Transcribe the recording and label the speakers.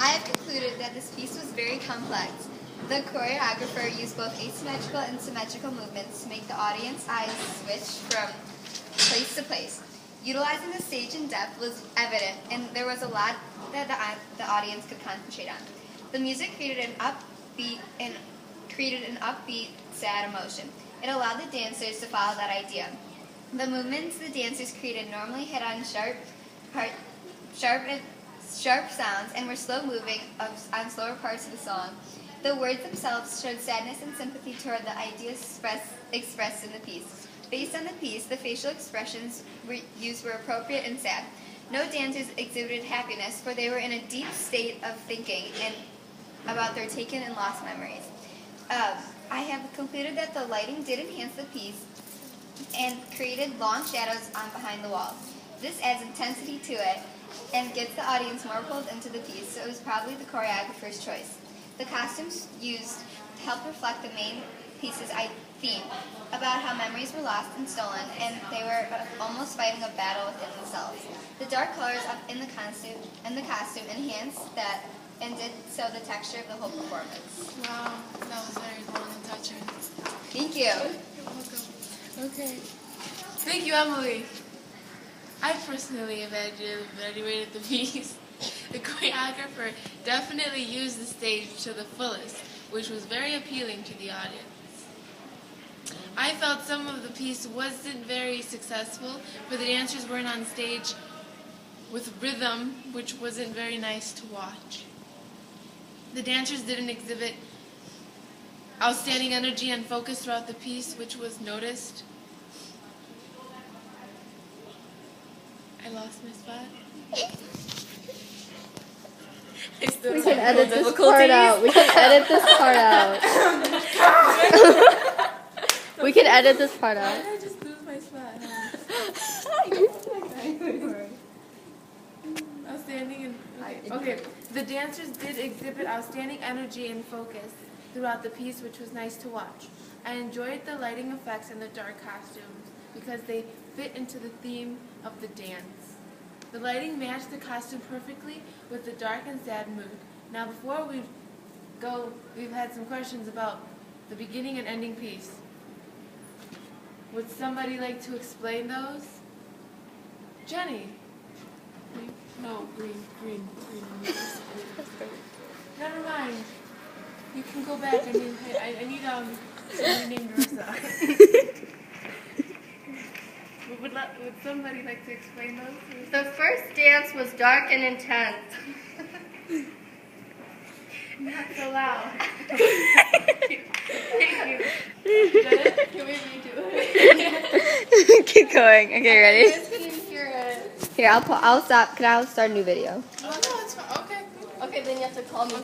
Speaker 1: I have concluded that this piece was very complex. The choreographer used both asymmetrical and symmetrical movements to make the audience eyes switch from place to place. Utilizing the stage in depth was evident, and there was a lot that the audience could concentrate on. The music created an upbeat, sad emotion. It allowed the dancers to follow that idea. The movements the dancers created normally hit on sharp sounds and were slow moving on slower parts of the song. The words themselves showed sadness and sympathy toward the ideas expressed in the piece. Based on the piece, the facial expressions used were appropriate and sad. No dancers exhibited happiness, for they were in a deep state of thinking about their taken and lost memories. I have concluded that the lighting did enhance the piece and created long shadows behind the walls. This adds intensity to it and gets the audience more pulled into the piece, so it was probably the choreographer's choice. The costumes used helped reflect the main piece's theme, about how memories were lost and stolen, and they were almost fighting a battle within themselves. The dark colors in the costume enhanced that and did so the texture of the whole performance.
Speaker 2: Wow, that was very warm and touching.
Speaker 1: Thank you.
Speaker 2: You're welcome. Okay. Thank you, Emily. I personally evaluated the piece. The choreographer definitely used the stage to the fullest, which was very appealing to the audience. I felt some of the piece wasn't very successful, for the dancers weren't on stage with rhythm, which wasn't very nice to watch. The dancers didn't exhibit outstanding energy and focus throughout the piece, which was noticed. I lost my spot.
Speaker 3: We can edit this part out. We can edit this part out. We can edit this part out.
Speaker 2: Why did I just lose my spot? Outstanding and okay. The dancers did exhibit outstanding energy and focus throughout the piece, which was nice to watch. I enjoyed the lighting effects and the dark costumes because they fit into the theme of the dance. The lighting matched the costume perfectly with the dark and sad mood. Now before we go, we've had some questions about the beginning and ending piece. Would somebody like to explain those? Jenny? No, green. Never mind. You can go back. I need somebody named Marissa. Would somebody like to explain those?
Speaker 1: The first dance was dark and intense.
Speaker 2: Not so loud. Thank you. Is that it? Can we redo it?
Speaker 3: Keep going. Okay, ready?
Speaker 2: I just couldn't hear it.
Speaker 3: Here, I'll stop. I'll start a new video.
Speaker 2: Oh, no, it's fine. Okay.
Speaker 1: Okay, then you have to call me.